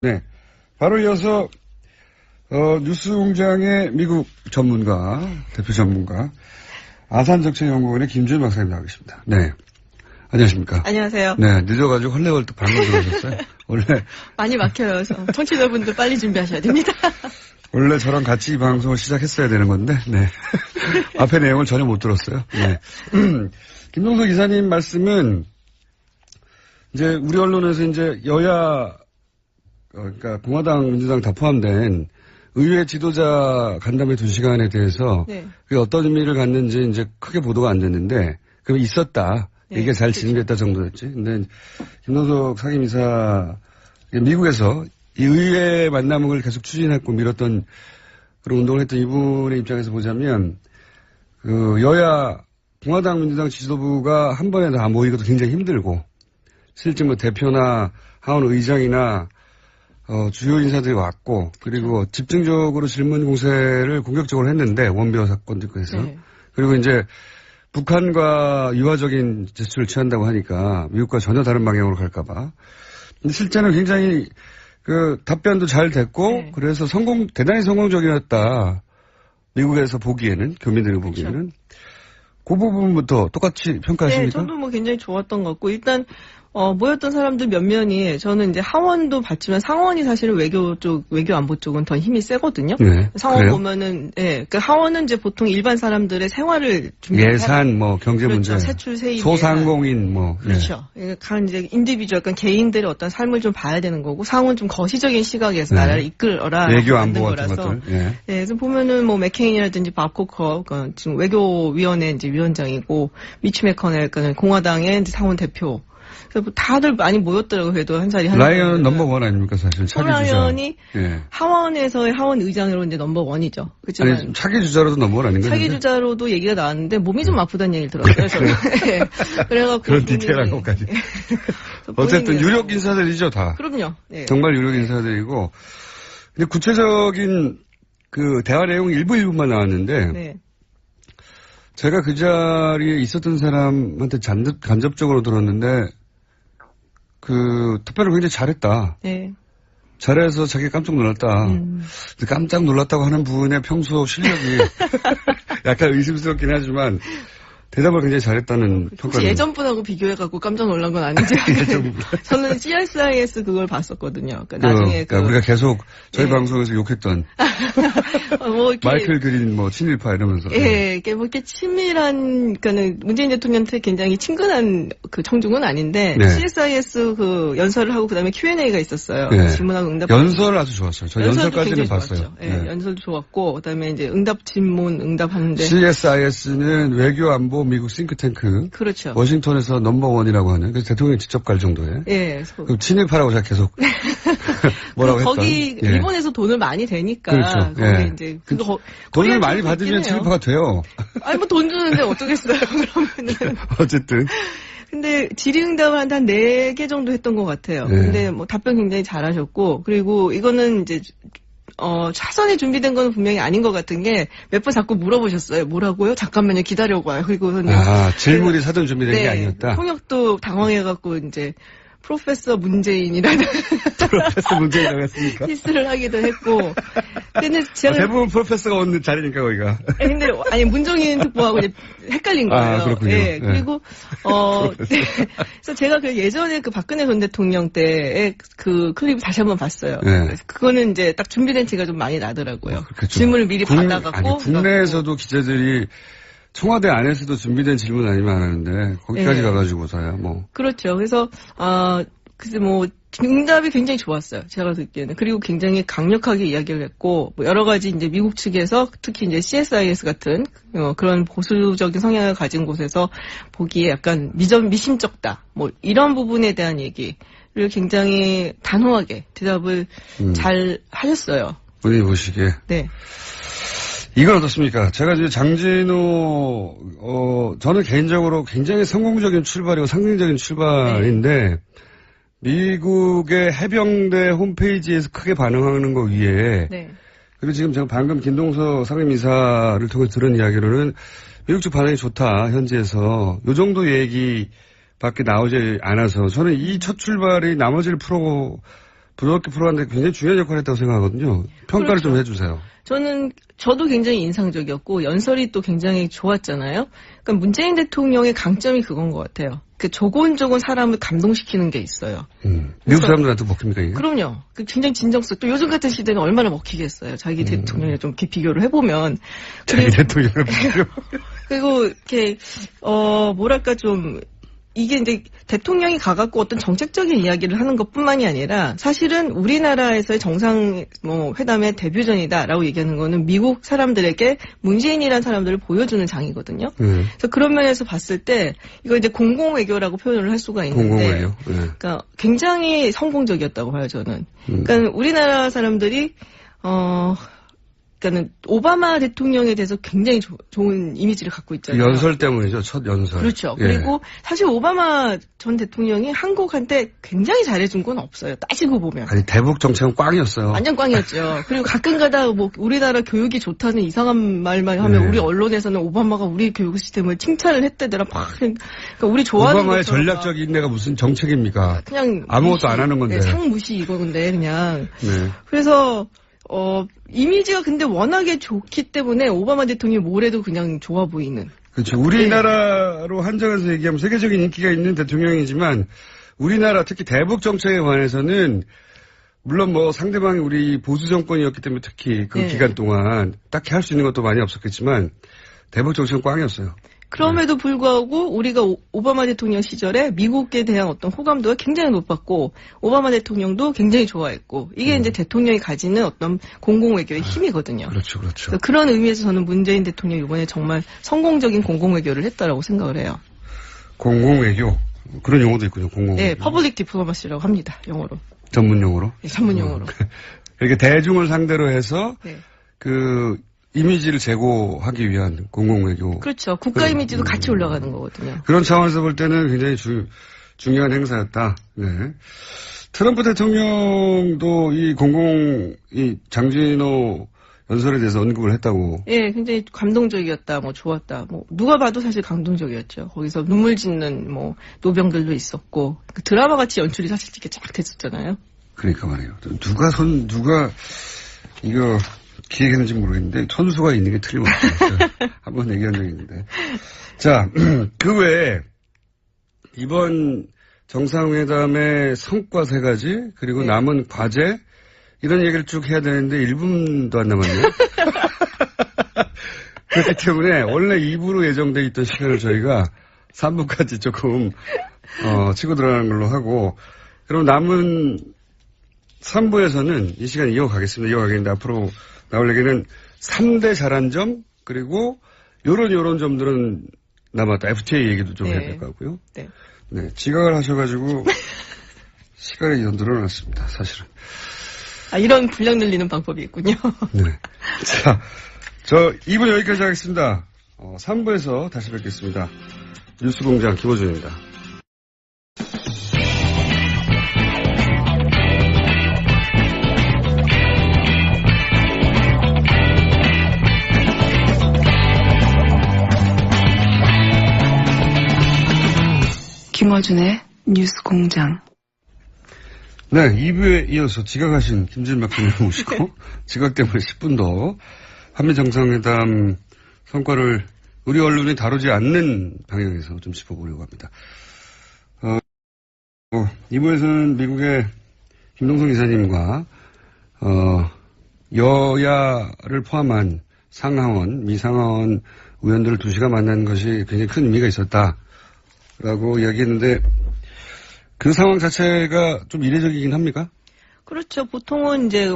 네. 바로 이어서, 뉴스공장의 미국 전문가, 대표 전문가, 아산정책연구원의 김준일 박사님 나오겠습니다. 네. 안녕하십니까. 안녕하세요. 네. 늦어가지고 헐레벌떡 방금 들어오셨어요. 원래. 많이 막혀요. 청취자분들 빨리 준비하셔야 됩니다. 원래 저랑 같이 이 방송을 시작했어야 되는 건데, 네. 앞에 내용을 전혀 못 들었어요. 네. 김동석 기사님 말씀은, 이제 우리 언론에서 이제 여야, 그러니까 공화당, 민주당 다 포함된 의회 지도자 간담회 2시간에 대해서 네. 그게 어떤 의미를 갖는지 이제 크게 보도가 안 됐는데, 그게 있었다. 네, 이게 잘 진행됐다 정도였지. 근데 김동석 상임이사, 미국에서 이 의회 만남을 계속 추진했고 밀었던 그런 운동을 했던 이분의 입장에서 보자면 그 여야 공화당 민주당 지도부가 한 번에 다 모이기도 굉장히 힘들고 실제 뭐 대표나 하원 의장이나 주요 인사들이 왔고 그리고 집중적으로 질문 공세를 공격적으로 했는데 원비어 사건도 있고 해서 네. 그리고 이제 북한과 유화적인 제스처를 취한다고 하니까 미국과 전혀 다른 방향으로 갈까 봐. 근데 실제는 굉장히 그 답변도 잘 됐고 네. 그래서 대단히 성공적이었다. 미국에서 보기에는 교민들이 보기에는 그렇죠. 그 부분부터 똑같이 평가하십니까? 네, 저도 뭐 굉장히 좋았던 것 같고 일단 모였던 사람들 몇 면이 저는 이제 하원도 봤지만 상원이 사실은 외교 안보 쪽은 더 힘이 세거든요. 네, 상원 그래요? 보면은 그 하원은 이제 보통 일반 사람들의 생활을 예산 뭐 경제 그렇죠. 문제, 세출 세입 소상공인 뭐 그렇죠. 간 이제 인디비주얼 약간 개인들의 어떤 삶을 좀 봐야 되는 거고 상원 좀 거시적인 시각에서 나라를 이끌어라 외교 안보 같은 것들. 네, 그래서 보면은 뭐 맥케인이라든지 밥 코커 지금 외교위원회 이제 위원장이고 미치 메커넬 공화당의 이제 상원 대표. 다들 많이 모였더라고요. 그래도 한 자리 라이언은 넘버원 아닙니까 사실 차기 주자. 라이언이 하원에서의 하원 의장으로 이제 넘버원이죠. 그렇지만 아니, 차기 주자로도 넘버원 아닌가요? 차기 주자로도 얘기가 나왔는데 몸이 좀 아프다는 얘기를 들었어요. 저는. 네. 그래갖고 그런 디테일한 것까지. 어쨌든 유력 인사들이죠 다. 그럼요. 네. 정말 유력 인사들이고. 근데 구체적인 그 대화 내용 일부만 나왔는데. 네. 제가 그 자리에 있었던 사람한테 간접적으로 들었는데. 그 투표를 굉장히 잘했다. 네. 잘해서 자기가 깜짝 놀랐다. 깜짝 놀랐다고 하는 분의 평소 실력이 약간 의심스럽긴 하지만 대답을 굉장히 잘했다는 평가를. 예전 분하고 비교해갖고 깜짝 놀란 건 아니지. 저는 CSIS 그걸 봤었거든요. 그러니까 나중에 우리가 계속 저희 방송에서 욕했던 뭐 마이클 그린 뭐 친일파 이러면서. 예, 이게 뭐 이렇게 친밀한 그러니까는 문재인 대통령한테 굉장히 친근한 그 청중은 아닌데 네. CSIS 그 연설을 하고 그다음에 Q&A가 있었어요. 네. 질문하고 응답. 연설 아주 좋았어요. 저 연설까지는 봤어요. 예, 네. 연설도 좋았고 그다음에 이제 응답 질문 응답하는데. CSIS는 외교 안보 미국 싱크탱크. 그렇죠. 워싱턴에서 넘버원이라고 하는. 그래서 대통령이 직접 갈 정도에. 예. 그럼 친일파라고 제가 계속 뭐라고 했던. 거기 일본에서 돈을 많이 되니까. 그렇죠. 거기 이제 돈을 많이 받으면 친일파가 돼요. 아니 뭐 돈 주는데 어쩌겠어요. 그러면은. 어쨌든. 근데 질의응답을 한 4개 정도 했던 것 같아요. 네. 근데 뭐 답변 굉장히 잘하셨고 그리고 이거는 이제 사전에 준비된 건 분명히 아닌 것 같은 게 몇 번 자꾸 물어보셨어요. 뭐라고요? 잠깐만요. 기다려봐요. 그리고 질문이 사전 준비된 게 아니었다. 통역도 당황해갖고 이제 프로페서 문재인이라는 프로페서 문재인이라고 했습니까? 히스를 하기도 했고. 근데 제가 대부분 프로페서가 오는 자리니까 거기가. 근데 아니 문정인 특보하고 이제 헷갈린 거예요. 그렇군요. 네. 그리고 그래서 제가 그 예전에 그 박근혜 전 대통령 때의 그 클립 다시 한번 봤어요. 네. 그거는 이제 딱 준비된 티가 좀 많이 나더라고요. 질문을 미리 받아갖고. 국내에서도 기자들이 청와대 안에서도 준비된 질문 아니면 안 하는데 거기까지 가가지고서야 뭐. 그렇죠. 그래서 글쎄 뭐 응답이 굉장히 좋았어요. 제가 듣기에는. 그리고 굉장히 강력하게 이야기를 했고 뭐 여러 가지 이제 미국 측에서 특히 이제 CSIS 같은 그런 보수적인 성향을 가진 곳에서 보기에 약간 미심쩍다. 뭐 이런 부분에 대한 얘기를 굉장히 단호하게 대답을 잘 하셨어요. 본인이 보시기에. 네. 이건 어떻습니까? 제가 이제 장진호, 저는 개인적으로 굉장히 성공적인 출발이고 상징적인 출발인데, 미국의 해병대 홈페이지에서 크게 반응하는 거 위에, 그리고 지금 제가 방금 김동석 상임이사를 통해 들은 이야기로는 미국 쪽 반응이 좋다, 현지에서. 요 정도 얘기밖에 나오지 않아서, 저는 이 첫 출발이 나머지를 부드럽게 풀어가는데 굉장히 중요한 역할을 했다고 생각하거든요. 평가를 그렇죠. 좀 해주세요. 저도 굉장히 인상적이었고, 연설이 또 굉장히 좋았잖아요. 그러니까 문재인 대통령의 강점이 그건 것 같아요. 그 조곤조곤 사람을 감동시키는 게 있어요. 미국 사람들한테 먹힙니까, 이게? 그럼요. 굉장히 진정성. 또 요즘 같은 시대는 얼마나 먹히겠어요. 자기 대통령이랑 좀 이렇게 비교를 해보면. 자기 대통령을 비교. 그리고 이렇게 뭐랄까 좀 이게 이제 대통령이 가갖고 어떤 정책적인 이야기를 하는 것뿐만이 아니라 사실은 우리나라에서의 정상 회담의 데뷔전이다라고 얘기하는 거는 미국 사람들에게 문재인이라는 사람들을 보여주는 장이거든요. 그래서 그런 면에서 봤을 때 이거 이제 공공외교라고 표현을 할 수가 있는데, 공공외교. 그러니까 굉장히 성공적이었다고 봐요 저는. 그러니까 우리나라 사람들이 그러니까는 오바마 대통령에 대해서 굉장히 좋은 이미지를 갖고 있잖아요. 연설 때문이죠. 첫 연설. 그렇죠. 예. 그리고 사실 오바마 전 대통령이 한국한테 굉장히 잘해준 건 없어요. 따지고 보면. 아니 대북 정책은 꽝이었어요. 완전 꽝이었죠. 그리고 가끔가다 뭐 우리나라 교육이 좋다는 이상한 말만 하면 네. 우리 언론에서는 오바마가 우리 교육 시스템을 칭찬을 했대더라. 그러니까 우리 좋아하는 오바마의 것처럼 전략적 인내가 무슨 정책입니까? 그냥 아무것도 무시, 안 하는 건데. 네, 상무시 이건데 그냥. 네. 그래서 이미지가 근데 워낙에 좋기 때문에 오바마 대통령이 뭘 해도 그냥 좋아 보이는. 그렇죠. 우리나라로 한정해서 얘기하면 세계적인 인기가 있는 대통령이지만 우리나라 특히 대북 정책에 관해서는 물론 뭐 상대방이 우리 보수 정권이었기 때문에 특히 그 네. 기간 동안 딱히 할 수 있는 것도 많이 없었겠지만 대북 정책은 꽝이었어요. 그럼에도 불구하고 우리가 오바마 대통령 시절에 미국에 대한 어떤 호감도가 굉장히 높았고 오바마 대통령도 굉장히 좋아했고 이게 이제 대통령이 가지는 어떤 공공외교의 힘이거든요. 그렇죠, 그렇죠. 그래서 그런 의미에서 저는 문재인 대통령이 이번에 정말 성공적인 공공외교를 했다라고 생각을 해요. 공공외교 그런 용어도 있군요. 공공외교. 네, 퍼블릭 디플로마시라고 합니다. 영어로. 전문 용어로. 네, 전문 용어로. 이렇게 대중을 상대로 해서 네. 그 이미지를 제고하기 위한 공공외교. 그렇죠. 국가 이미지도 같이 올라가는 거거든요. 그런 차원에서 볼 때는 굉장히 중요한 행사였다. 네. 트럼프 대통령도 이 장진호 연설에 대해서 언급을 했다고. 예, 굉장히 감동적이었다, 좋았다, 누가 봐도 사실 감동적이었죠. 거기서 눈물 짓는, 노병들도 있었고, 그 드라마 같이 연출이 사실 이렇게 쫙 됐었잖아요. 그러니까 말이에요. 누가, 이거, 기획했는지 모르겠는데, 선수가 있는 게 틀림없어요. 한번 얘기한 적이 있는데. 자, 그 외에, 이번 정상회담의 성과 3가지, 그리고 네. 남은 과제, 이런 얘기를 쭉 해야 되는데 1분도 안 남았네요. 그렇기 때문에 원래 2부로 예정돼 있던 시간을 저희가 3부까지 조금 치고 들어가는 걸로 하고 그럼 남은 3부에서는 이 시간 이어가겠습니다. 이어가겠는데 앞으로 나올 얘기는 3대 잘한 점 그리고 요런 점들은 남았다. FTA 얘기도 좀 해야 될 것 같고요. 네. 네, 지각을 하셔가지고 시간이 더 늘어났습니다. 사실은. 이런 분량 늘리는 방법이 있군요. 네. 자, 저 2부 여기까지 하겠습니다. 3부에서 다시 뵙겠습니다. 뉴스공장 김호준입니다. 김어준의 뉴스공장. 네, 2부에 이어서 지각하신 김준일 박사님 모시고 지각 때문에 10분 더 한미 정상회담 성과를 우리 언론이 다루지 않는 방향에서 좀 짚어보려고 합니다. 2부에서는 미국의 김동석 이사님과 여야를 포함한 상하원, 미상하원 의원들을 2시간 만난 것이 굉장히 큰 의미가 있었다라고 이야기했는데 그 상황 자체가 좀 이례적이긴 합니까? 그렇죠. 보통은 이제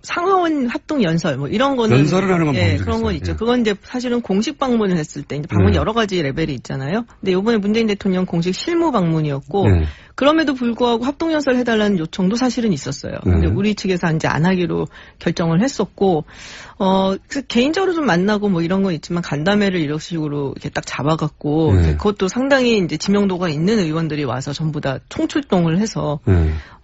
상하원 합동 연설 이런 거는 연설을 하는 건 예, 그런 건 있죠. 예. 그건 이제 사실은 공식 방문을 했을 때 이제 방문 여러 가지 레벨이 있잖아요. 근데 이번에 문재인 대통령 공식 실무 방문이었고 네. 그럼에도 불구하고 합동 연설 해달라는 요청도 사실은 있었어요. 근데 우리 측에서 이제 안 하기로 결정을 했었고 그래서 개인적으로 좀 만나고 이런 건 있지만 간담회를 이런 식으로 이렇게 딱 잡아갖고 그것도 상당히 이제 지명도가 있는 의원들이 와서 전부 다 총출동을 해서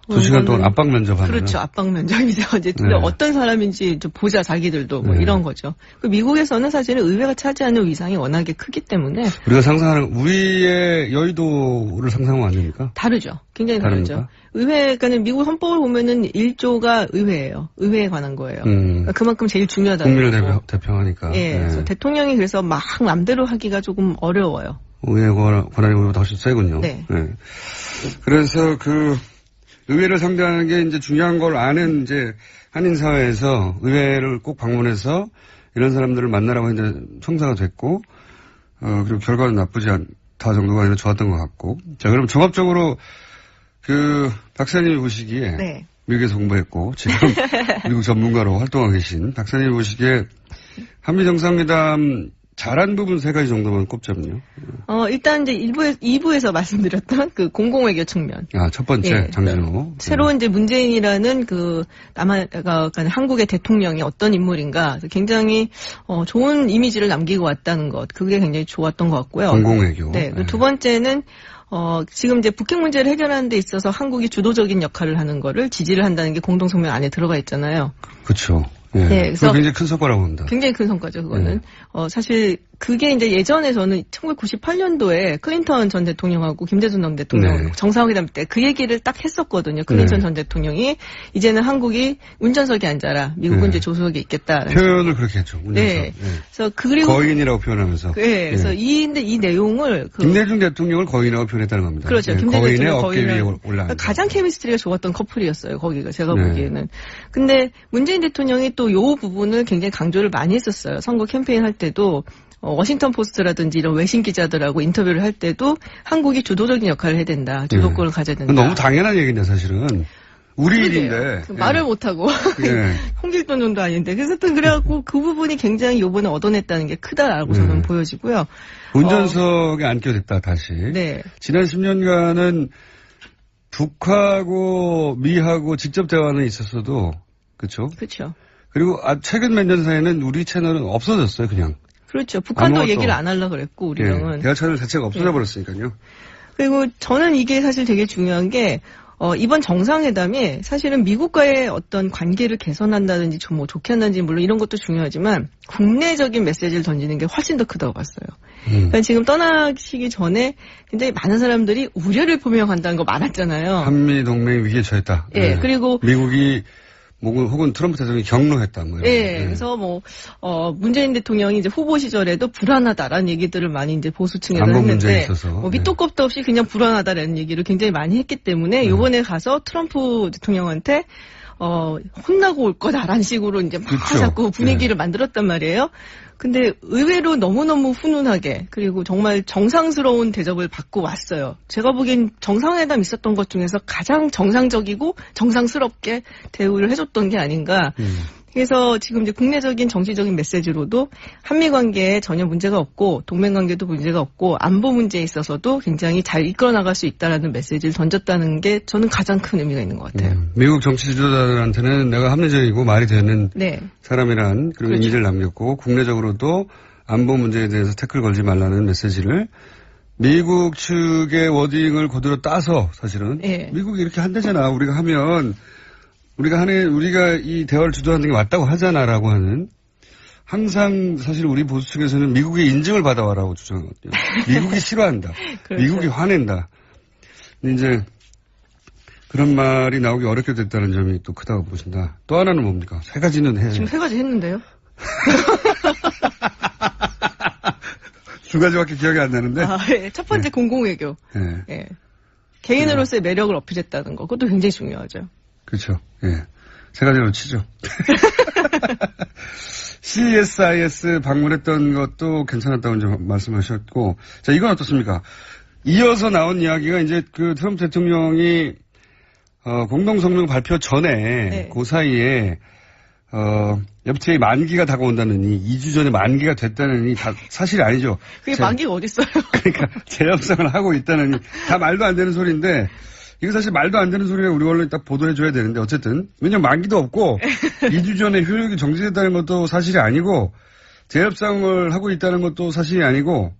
2시간 동안 압박 면접하는. 그렇죠. 압박 면접이죠. 이제 네. 어떤 사람인지 좀 보자 자기들도 뭐 이런 거죠. 그 미국에서는 사실은 의회가 차지하는 위상이 워낙에 크기 때문에 우리가 상상하는 우리의 여의도를 상상하면 안 됩니까? 다르죠. 굉장히 다르죠. 다릅니까? 의회가는 미국 헌법을 보면은 1조가 의회예요. 의회에 관한 거예요. 그러니까 그만큼 제일 중요하다는 국민을 거고. 대표하니까. 예. 그래서 대통령이 그래서 막 맘대로 하기가 조금 어려워요. 의회 권한이 우리보다 훨씬 세군요. 네. 그래서 그 의회를 상대하는 게 이제 중요한 걸 아는 이제 한인 사회에서 의회를 꼭 방문해서 이런 사람들을 만나라고 했는데 청사가 됐고, 그리고 결과는 나쁘지 않다 정도가 아니라 좋았던 것 같고. 자, 그럼 종합적으로 그 박사님이 보시기에 네. 미국에서 공부했고 지금 미국 전문가로 활동하고 계신 박사님이 보시기에 한미 정상회담 잘한 부분 3가지 정도만 꼽자면요. 일단 이제 2부에서 말씀드렸던 그 공공외교 측면. 첫 번째, 예, 장진호. 새로운 이제 문재인이라는 한국의 대통령이 어떤 인물인가 굉장히 좋은 이미지를 남기고 왔다는 것. 그게 굉장히 좋았던 것 같고요. 공공외교. 네. 그리고 두 번째는 지금 이제 북핵 문제를 해결하는 데 있어서 한국이 주도적인 역할을 하는 거를 지지를 한다는 게 공동성명 안에 들어가 있잖아요. 그렇죠. 예. 네, 그래서 굉장히 큰 성과라고 봅니다. 굉장히 큰 성과죠, 그거는. 사실 그게 이제 예전에서는 1998년도에 클린턴 전 대통령하고 김대중 전 대통령 정상회담 때 그 얘기를 딱 했었거든요. 클린턴 전 대통령이 이제는 한국이 운전석에 앉아라. 미국은 이제 조수석에 있겠다. 표현을 그렇게 했죠. 운전석. 네. 그래서 그리고 거인이라고 표현하면서. 네. 그래서 이 내용을 김대중 대통령을 거인이라고 표현했다는 겁니다. 그렇죠. 예. 김대중 거인의 대통령 어깨 위에 올라. 가장 케미스트리가 좋았던 커플이었어요. 거기가 제가 보기에는. 근데 문재인 대통령이 또 요 부분을 굉장히 강조를 많이 했었어요. 선거 캠페인 할 때도 워싱턴 포스트라든지 이런 외신 기자들하고 인터뷰를 할 때도 한국이 주도적인 역할을 해야 된다. 주도권을 가져야 된다. 너무 당연한 얘기인데 사실은. 우리 일인데. 말을 못하고. 홍길동 정도 아닌데. 그래서 또 그래갖고 그 부분이 굉장히 요번에 얻어냈다는 게 크다라고 저는 보여지고요. 운전석에 앉게 됐다 다시. 네. 지난 10년간은 북하고 미하고 직접 대화는 있었어도 그렇죠. 그렇죠. 그리고 최근 몇 년 사이에는 우리 채널은 없어졌어요, 그냥. 그렇죠. 북한도 얘기를 안 하려고 그랬고, 우리랑은. 대화 채널 자체가 없어져 버렸으니까요. 그리고 저는 이게 사실 되게 중요한 게, 이번 정상회담이 사실은 미국과의 어떤 관계를 개선한다든지 뭐 좋게 한다든지 물론 이런 것도 중요하지만 국내적인 메시지를 던지는 게 훨씬 더 크다고 봤어요. 그러니까 지금 떠나시기 전에 굉장히 많은 사람들이 우려를 표명한다는 거 많았잖아요. 한미 동맹 위기에 처했다. 예, 그리고 미국이 혹은 트럼프 대통령이 경로했다. 뭐 네, 그래서 문재인 대통령이 이제 후보 시절에도 불안하다라는 얘기들을 많이 이제 보수층에서 했는데, 밑도 끝도 없이 그냥 불안하다라는 얘기를 굉장히 많이 했기 때문에 요번에 가서 트럼프 대통령한테 혼나고 올 거다라는 식으로 이제 막 그렇죠. 자꾸 분위기를 만들었단 말이에요. 근데 의외로 너무너무 훈훈하게 그리고 정말 정상스러운 대접을 받고 왔어요. 제가 보기엔 정상회담 있었던 것 중에서 가장 정상적이고 정상스럽게 대우를 해줬던 게 아닌가. 그래서 지금 이제 국내적인 정치적인 메시지로도 한미 관계에 전혀 문제가 없고 동맹 관계도 문제가 없고 안보 문제에 있어서도 굉장히 잘 이끌어 나갈 수 있다라는 메시지를 던졌다는 게 저는 가장 큰 의미가 있는 것 같아요. 미국 정치 지도자들한테는 내가 합리적이고 말이 되는 사람이란 그런 이미지를 남겼고 국내적으로도 안보 문제에 대해서 태클 걸지 말라는 메시지를 미국 측의 워딩을 그대로 따서 사실은 미국이 이렇게 한대잖아. 우리가 하면 우리가 이 대화를 주도하는 게 맞다고 하잖아라고 하는 항상 사실 우리 보수 측에서는 미국의 인증을 받아와라고 주장하거든요. 미국이 싫어한다. 그렇죠. 미국이 화낸다. 근데 이제 그런 말이 나오기 어렵게 됐다는 점이 또 크다고 보신다. 또 하나는 뭡니까? 3가지는 해요. 지금 3가지 했는데요. 2가지밖에 기억이 안 나는데. 첫 번째 공공외교. 개인으로서의 매력을 어필했다는 거. 그것도 굉장히 중요하죠. 그렇죠. 3가지로 치죠. CSIS 방문했던 것도 괜찮았다고 이제 말씀하셨고, 자, 이건 어떻습니까? 이어서 나온 이야기가 이제 그 트럼프 대통령이, 공동성명 발표 전에, 그 사이에, FTA 만기가 다가온다느니, 2주 전에 만기가 됐다느니, 다 사실이 아니죠. 그게 만기가 어딨어요? 그러니까, 재협상을 하고 있다느니, 다 말도 안 되는 소리인데, 이거 사실 말도 안 되는 소리가 우리 언론이 딱 보도해줘야 되는데 어쨌든 왜냐면 만기도 없고 2주 전에 효력이 정지됐다는 것도 사실이 아니고 재협상을 하고 있다는 것도 사실이 아니고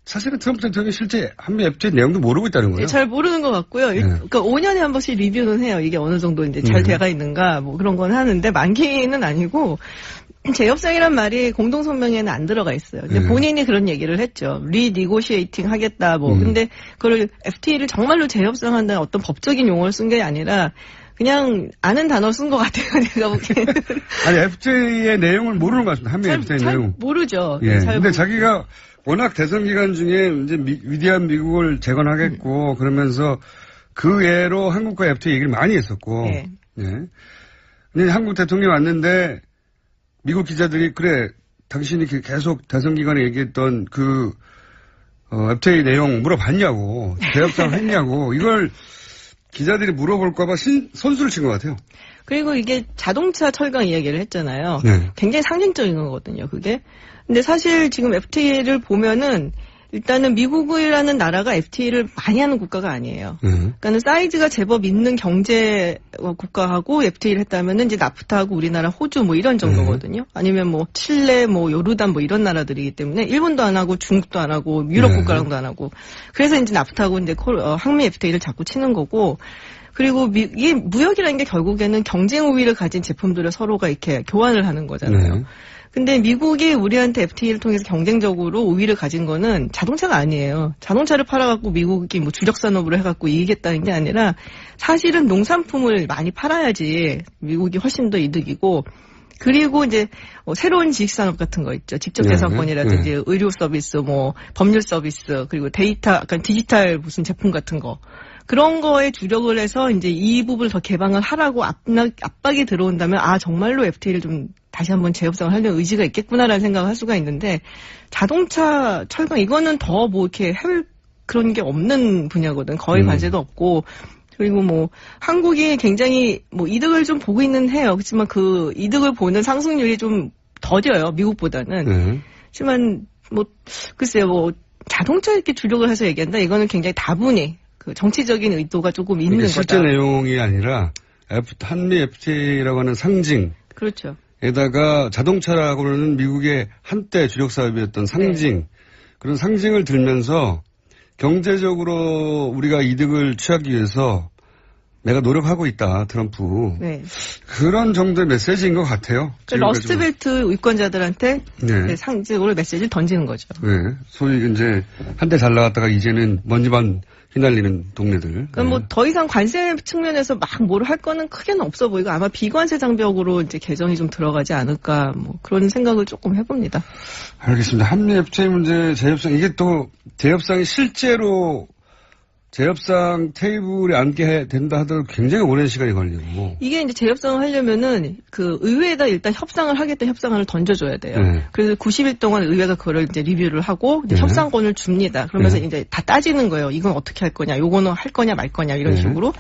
사실은 트럼프 대통령이 실제 한미 FTA 내용도 모르고 있다는 거예요. 잘 모르는 것 같고요. 그러니까 5년에 한 번씩 리뷰는 해요. 이게 어느 정도 이제 잘 돼가 있는가 뭐 그런 건 하는데 만기는 아니고 재협상이란 말이 공동성명에는 안 들어가 있어요. 근데 본인이 그런 얘기를 했죠. 리니고시에이팅 하겠다 뭐. 근데 그걸 FTA를 정말로 재협상한다는 어떤 법적인 용어를 쓴 게 아니라 그냥 아는 단어 쓴 것 같아요. 내가 보기에는. 아니 FTA의 내용을 모르는 것 같습니다. 한미 FTA 내용. 모르죠. 예. 잘 근데 모르죠. 자기가 워낙 대선 기간 중에 이제 위대한 미국을 재건하겠고 그러면서 그 외로 한국과 FTA 얘기를 많이 했었고. 네. 예. 근데 한국 대통령이 왔는데 미국 기자들이 그래 당신이 계속 대선 기간에 얘기했던 그 FTA 내용 물어봤냐고 재협상 했냐고 이걸 기자들이 물어볼까봐 선수를 친 것 같아요. 그리고 이게 자동차 철강 이야기를 했잖아요. 네. 굉장히 상징적인 거거든요, 그게. 근데 사실 지금 FTA를 보면은 일단은 미국이라는 나라가 FTA를 많이 하는 국가가 아니에요. 그러니까는 사이즈가 제법 있는 경제 국가하고 FTA를 했다면은 이제 나프타하고 우리나라, 호주 뭐 이런 정도거든요. 아니면 뭐 칠레, 뭐 요르단 뭐 이런 나라들이기 때문에 일본도 안 하고 중국도 안 하고 유럽 국가랑도 안 하고 그래서 이제 나프타하고 이제 항미 FTA를 자꾸 치는 거고. 그리고 이 무역이라는 게 결국에는 경쟁 우위를 가진 제품들을 서로가 이렇게 교환을 하는 거잖아요. 근데 미국이 우리한테 FTA를 통해서 경쟁적으로 우위를 가진 거는 자동차가 아니에요. 자동차를 팔아갖고 미국이 뭐 주력 산업으로 해갖고 이기겠다는 게 아니라 사실은 농산품을 많이 팔아야지 미국이 훨씬 더 이득이고 그리고 이제 새로운 지식산업 같은 거 있죠. 직접 재산권이라든지 의료 서비스, 뭐 법률 서비스, 그리고 데이터, 약간 디지털 무슨 제품 같은 거. 그런 거에 주력을 해서 이제 이 부분을 더 개방을 하라고 압박이 들어온다면 아 정말로 FTA를 좀 다시 한번 재협상을 하려는 의지가 있겠구나라는 생각을 할 수가 있는데 자동차, 철강 이거는 더 뭐 이렇게 해외 그런 게 없는 분야거든. 거의 관세도 없고 그리고 뭐 한국이 굉장히 뭐 이득을 좀 보고 있는 해요. 그렇지만 그 이득을 보는 상승률이 좀 더뎌요. 미국보다는. 하지만 뭐 글쎄요. 뭐 자동차 이렇게 주력을 해서 얘기한다. 이거는 굉장히 다분히 그 정치적인 의도가 조금 있는 거다. 실제 내용이 아니라 한미 FTA라고 하는 상징. 그렇죠. 에다가 자동차라고는 미국의 한때 주력 사업이었던 상징. 그런 상징을 들면서 경제적으로 우리가 이득을 취하기 위해서 내가 노력하고 있다, 트럼프. 그런 정도의 메시지인 것 같아요. 러스트벨트 유권자들한테 상징으로 메시지를 던지는 거죠. 소위 이제 한때 잘 나갔다가 이제는 먼지만 휘날리는 동네들. 그러니까 뭐 더 이상 관세 측면에서 막 뭘 할 거는 크게는 없어 보이고 아마 비관세 장벽으로 이제 개정이 좀 들어가지 않을까 뭐 그런 생각을 조금 해봅니다. 알겠습니다. 한미 FTA 문제 재협상 이게 또 재협상이 실제로 재협상 테이블에 앉게 된다 하더라도 굉장히 오랜 시간이 걸리고. 이게 이제 재협상을 하려면은 그 의회에다 일단 협상을 하겠다 협상안을 던져줘야 돼요. 그래서 90일 동안 의회가 그걸 이제 리뷰를 하고 이제 협상권을 줍니다. 그러면서 이제 다 따지는 거예요. 이건 어떻게 할 거냐, 요거는 할 거냐 말 거냐 이런 식으로.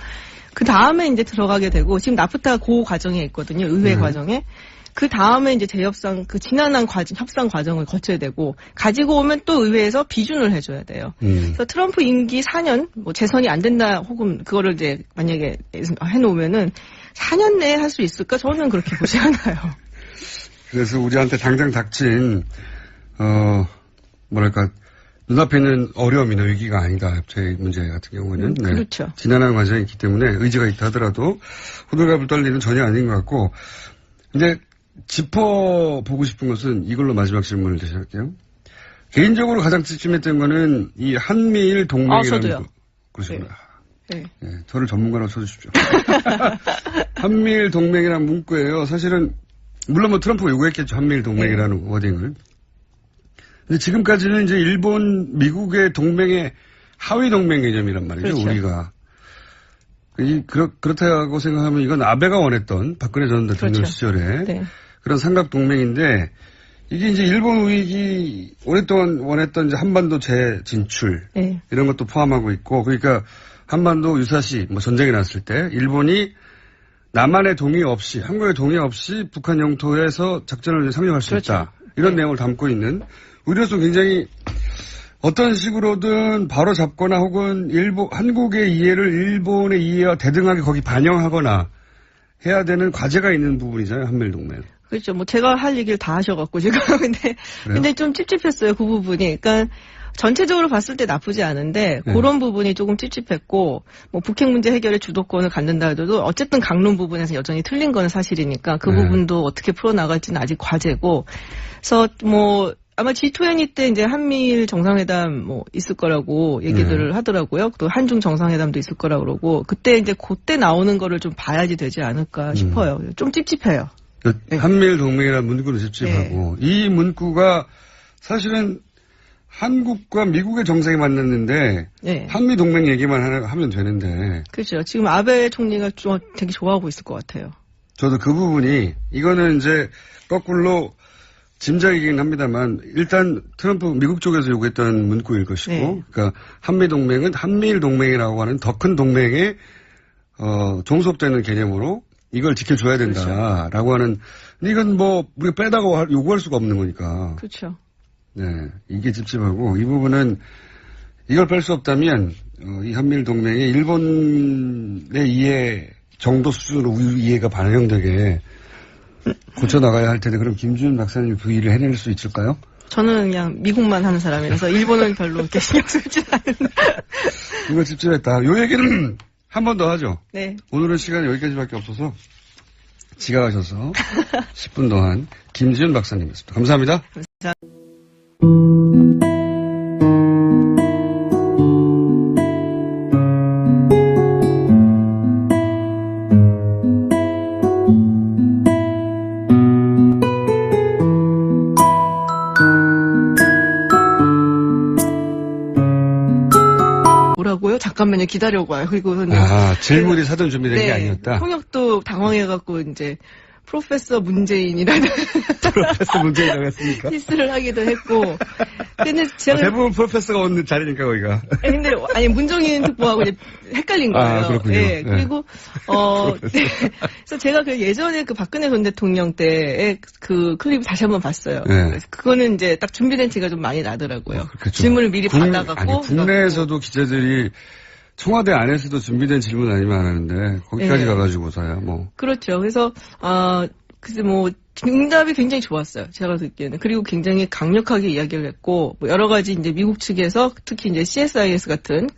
그 다음에 이제 들어가게 되고 지금 나프타 그 과정에 있거든요. 의회 과정에. 그 다음에 이제 재협상, 그 지난한 협상 과정을 거쳐야 되고, 가지고 오면 또 의회에서 비준을 해줘야 돼요. 그래서 트럼프 임기 4년, 뭐 재선이 안 된다, 혹은 그거를 이제 만약에 해놓으면은 4년 내에 할 수 있을까? 저는 그렇게 보지 않아요. 그래서 우리한테 당장 닥친, 뭐랄까, 눈앞에 있는 어려움이나 위기가 아니다. 제 문제 같은 경우는. 그렇죠. 지난한 과정이 있기 때문에 의지가 있다 하더라도 호들갑을 떨리는 전혀 아닌 것 같고, 이제 짚어보고 싶은 것은 이걸로 마지막 질문을 다시 할게요. 개인적으로 가장 집중했던 거는 이 한미일 동맹이라는. 저도요. 그러시구나. 저를 전문가로 쳐주십시오. 한미일 동맹이라는 문구예요. 사실은 물론 뭐 트럼프가 요구했겠죠. 한미일 동맹이라는 워딩을. 근데 지금까지는 이제 일본, 미국의 동맹의 하위 동맹 개념이란 말이죠. 그렇죠. 우리가. 그렇다고 생각하면 이건 아베가 원했던 박근혜 전 대통령 시절에 그런 삼각 동맹인데 이게 이제 일본 우익이 오랫동안 원했던 이제 한반도 재진출 이런 것도 포함하고 있고 그러니까 한반도 유사시 뭐 전쟁이 났을 때 일본이 남한의 동의 없이 한국의 동의 없이 북한 영토에서 작전을 상륙할 수 있다. 이런 내용을 담고 있는 우리로서 굉장히 어떤 식으로든 바로 잡거나 혹은 한국의 이해를 일본의 이해와 대등하게 거기 반영하거나 해야 되는 과제가 있는 부분이잖아요. 한미일동맹. 그렇죠. 뭐 제가 할 얘기를 다 하셔갖고 지금 근데 좀 찝찝했어요. 그 부분이. 그러니까 전체적으로 봤을 때 나쁘지 않은데 그런 부분이 조금 찝찝했고 뭐 북핵 문제 해결에 주도권을 갖는다 해도 어쨌든 강론 부분에서 여전히 틀린 건 사실이니까 그 부분도 어떻게 풀어나갈지는 아직 과제고 그래서 뭐 아마 G20 때 이제 한미일 정상회담 뭐 있을 거라고 얘기들을 하더라고요. 또 한중 정상회담도 있을 거라고 그러고 그때 이제 그때 나오는 거를 좀 봐야지 되지 않을까 싶어요. 좀 찝찝해요. 한미일 동맹이라는 문구도 찝찝하고 이 문구가 사실은 한국과 미국의 정상이 만났는데 한미 동맹 얘기만 하면 되는데 그렇죠. 지금 아베 총리가 좀 되게 좋아하고 있을 것 같아요. 저도 그 부분이 이거는 이제 거꾸로 짐작이긴 합니다만 일단 트럼프 미국 쪽에서 요구했던 문구일 것이고 그러니까 한미 동맹은 한미일 동맹이라고 하는 더 큰 동맹에 종속되는 개념으로 이걸 지켜줘야 된다라고 하는 이건 뭐 우리가 빼다가 요구할 수가 없는 거니까. 그렇죠. 네, 이게 찝찝하고 이 부분은 이걸 뺄 수 없다면 이 한미일 동맹이 일본의 이해 정도 수준으로 우리 이해가 반영되게 고쳐나가야 할 텐데 그럼 김준 박사님 그 일을 해낼 수 있을까요? 저는 그냥 미국만 하는 사람이라서 일본은 별로 이렇게 신경 쓰지 않는다. 이거 찝찝했다. 요 얘기는 한 번 더 하죠. 네. 오늘은 시간이 여기까지밖에 없어서 지각하셔서 10분 동안 김지은 박사님이었습니다. 감사합니다. 감사합니다. 뭐라고요? 잠깐만요. 기다려봐요. 그리고는 질문이 사전 준비된 게 아니었다. 통역도 당황해갖고 이제 프로페서 문재인이라는 프로페서 문재인이라고 했습니까? 히스를 하기도 했고. 근데 제가 대부분 프로페서가 오는 자리니까 거기가. 근데 아니 문정인 특보하고 이제 헷갈린 거예요. 그렇군요. 네. 그리고 네. 그래서 제가 그 예전에 그 박근혜 전 대통령 때의 그 클립 다시 한번 봤어요. 네. 그거는 이제 딱 준비된 티가 좀 많이 나더라고요. 그렇겠죠. 질문을 미리 받아갖고. 국내에서도 기자들이 청와대 안에서도 준비된 질문 아니면 안 하는데 거기까지 가가지고서야 뭐. 그렇죠. 그래서 글쎄 뭐 응답이 굉장히 좋았어요. 제가 듣기에는. 그리고 굉장히 강력하게 이야기를 했고 뭐 여러 가지 이제 미국 측에서 특히 이제 CSIS 같은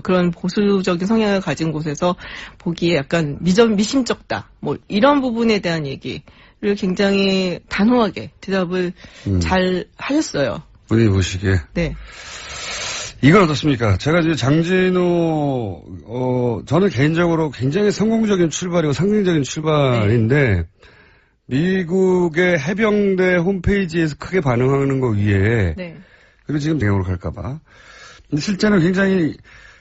그런 보수적인 성향을 가진 곳에서 보기에 약간 미심쩍다. 뭐 이런 부분에 대한 얘기를 굉장히 단호하게 대답을 잘 하셨어요. 본인이 보시기에. 네. 이건 어떻습니까? 제가 이제 장진호, 저는 개인적으로 굉장히 성공적인 출발이고 상징적인 출발인데, 미국의 해병대 홈페이지에서 크게 반응하는 거 위에, 그리고 지금 대응으로 갈까봐. 근데 실제는 굉장히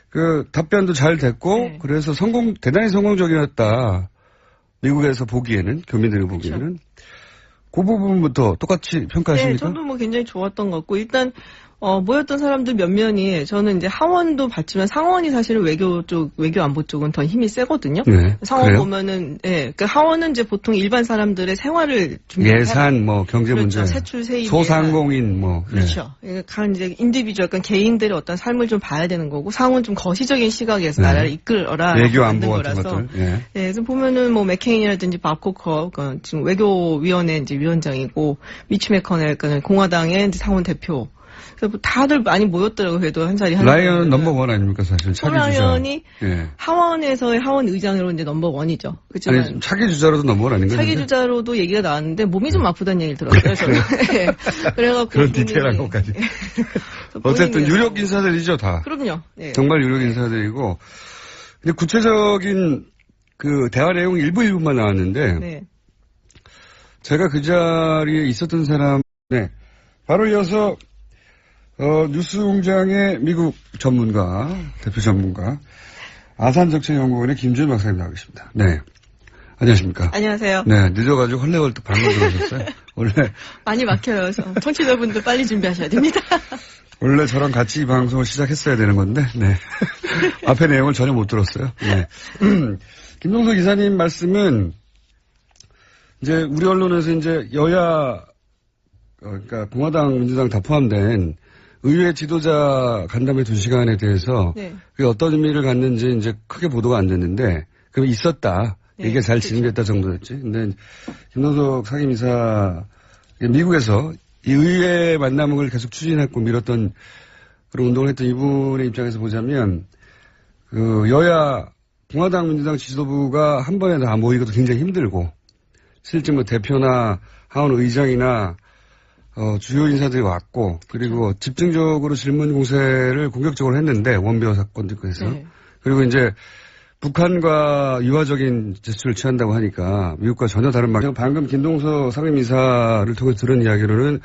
그 답변도 잘 됐고, 그래서 대단히 성공적이었다. 미국에서 보기에는, 교민들이 보기에는. 그렇죠. 그 부분부터 똑같이 평가하십니까? 네, 저도 뭐 굉장히 좋았던 것 같고, 일단, 모였던 사람들 몇 면이 저는 이제 하원도 봤지만 상원이 사실은 외교 안보 쪽은 더 힘이 세거든요. 네, 상원 그래요? 보면은, 그 하원은 이제 보통 일반 사람들의 생활을 예산, 뭐, 경제 그렇죠. 문제. 세출, 세입. 소상공인, 뭐. 그렇죠. 그러니까 이제 인디비주얼, 약간 개인들의 어떤 삶을 좀 봐야 되는 거고, 상원 좀 거시적인 시각에서 나라를 이끌어라. 외교 안보 같은 것들. 네, 그래서 보면은 뭐 맥케인이라든지 밥 코커, 지금 외교위원회 이제 위원장이고, 미치 메커넬, 공화당의 이제 상원 대표. 다들 많이 모였더라고요. 그래도 한 자리 라이언은 넘버원 아닙니까, 사실. 차기 주자. 라이언이 하원에서의 하원 의장으로 이제 넘버원이죠. 그렇지만 아니, 차기 주자로도 넘버원 아닌가요? 차기 주자로도 얘기가 나왔는데 몸이 좀 아프다는 얘기를 들었어요. 저는. 그래갖고 그런 디테일한 것까지. 어쨌든 유력 인사들이죠, 다. 그럼요. 정말 유력 인사들이고. 근데 구체적인 그 대화 내용 일부만 나왔는데. 제가 그 자리에 있었던 사람, 바로 이어서 뉴스공장의 미국 전문가, 대표 전문가, 아산정책연구원의 김준 박사님 나와 계십니다. 네. 안녕하십니까. 안녕하세요. 네. 늦어가지고 헐레벌떡 방금 들어오셨어요. 원래. 많이 막혀요. 청취자분들 빨리 준비하셔야 됩니다. 원래 저랑 같이 이 방송을 시작했어야 되는 건데, 앞에 내용을 전혀 못 들었어요. 김종석 이사님 말씀은 이제 우리 언론에서 이제 여야, 그러니까 공화당, 민주당 다 포함된 의회 지도자 간담회 2시간에 대해서 그게 어떤 의미를 갖는지 이제 크게 보도가 안 됐는데 그럼 있었다. 이게 잘 진행됐다 정도였지. 근데 김동석 상임이사 미국에서 이 의회 만남을 계속 추진했고 밀었던 그런 운동을 했던 이분의 입장에서 보자면 그 여야 공화당 민주당 지도부가 한 번에 다 모이기도 굉장히 힘들고 실제 뭐 대표나 하원 의장이나 주요 인사들이 왔고 그리고 집중적으로 질문 공세를 공격적으로 했는데 원베어 사건도 있고 해서 네. 그리고 이제 북한과 유화적인 제스처를 취한다고 하니까 미국과 전혀 다른 말. 방금 김동서 상임이사를 통해 들은 이야기로는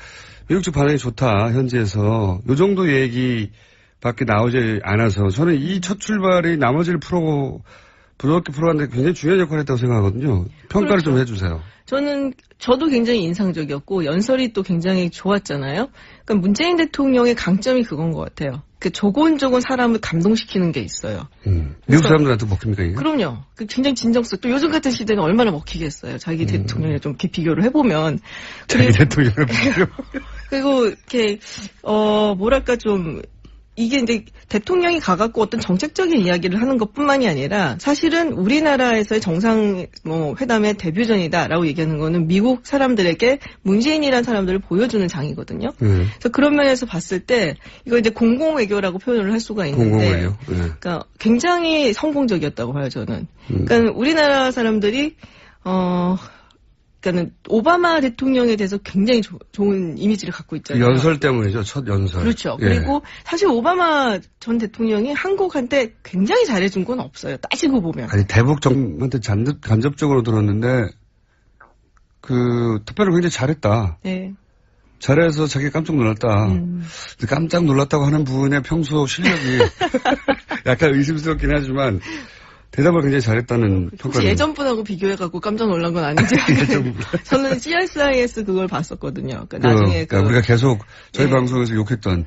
미국 측 반응이 좋다 현지에서 이 정도 얘기밖에 나오지 않아서 저는 이 첫 출발이 나머지를 부드럽게 풀어가는데 굉장히 중요한 역할을 했다고 생각하거든요. 평가를 그렇죠. 좀 해주세요. 저도 굉장히 인상적이었고 연설이 또 굉장히 좋았잖아요. 그러니까 문재인 대통령의 강점이 그건 것 같아요. 그 조곤조곤 사람을 감동시키는 게 있어요. 미국 사람들한테 먹힙니까 이게? 그럼요. 굉장히 진정성. 또 요즘 같은 시대는 얼마나 먹히겠어요. 자기 대통령에 좀 이렇게 비교를 해보면. 자기 대통령을 비교. 그리고 이렇게 뭐랄까 좀 이게 이제 대통령이 가갖고 어떤 정책적인 이야기를 하는 것뿐만이 아니라 사실은 우리나라에서의 회담의 데뷔전이다라고 얘기하는 거는 미국 사람들에게 문재인이라는 사람들을 보여주는 장이거든요. 그래서 그런 면에서 봤을 때 이거 이제 공공외교라고 표현을 할 수가 있는데, 공공외교. 그러니까 굉장히 성공적이었다고 봐요 저는. 그러니까 우리나라 사람들이 그러니까는 오바마 대통령에 대해서 굉장히 좋은 이미지를 갖고 있잖아요. 연설 때문이죠. 첫 연설. 그렇죠. 예. 그리고 사실 오바마 전 대통령이 한국한테 굉장히 잘해준 건 없어요. 따지고 보면. 아니 대북 정부한테 간접적으로 들었는데 그 투표를 굉장히 잘했다. 네. 잘해서 자기 깜짝 놀랐다. 근데 깜짝 놀랐다고 하는 분의 평소 실력이 약간 의심스럽긴 하지만 대답을 굉장히 잘했다는 평가를. 예전 분하고 비교해갖고 깜짝 놀란 건 아니지. 저는 CSIS 그걸 봤었거든요. 그러니까 나중에 그러니까 우리가 계속 저희 방송에서 욕했던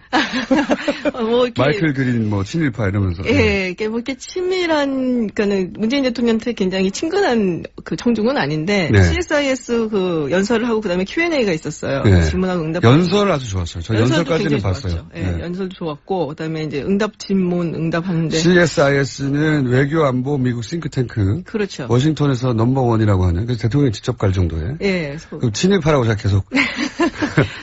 뭐 이렇게 마이클 그린 뭐 친일파 이러면서. 이게 뭐 이렇게 친밀한 그러니까는 문재인 대통령한테 굉장히 친근한 그 청중은 아닌데 네. CSIS 그 연설을 하고 그다음에 Q&A가 있었어요. 네. 질문하고 응답. 연설 아주 좋았어요. 저 연설까지는 봤어요. 네. 연설도 좋았고 그다음에 이제 응답하는데 CSIS는 외교 안보 미국 싱크탱크. 그렇죠. 워싱턴에서 넘버원이라고 하는. 그래서 대통령이 직접 갈 정도에. 예. 그럼 친일파라고 제가 계속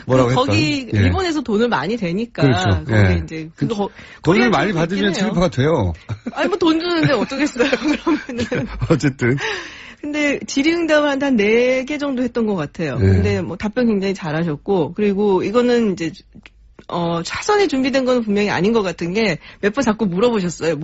뭐라고 했던. 거기 예. 일본에서 돈을 많이 되니까 그렇죠. 거기 예. 이제 돈을 많이 받으면 친일파가 돼요. 아니 뭐 돈 주는데 어쩌겠어요. 그러면은. 어쨌든. 근데 질의응답을 한 4개 정도 했던 것 같아요. 예. 근데 뭐 답변 굉장히 잘하셨고 그리고 이거는 이제 차선에 준비된 건 분명히 아닌 것 같은 게 몇 번 자꾸 물어보셨어요.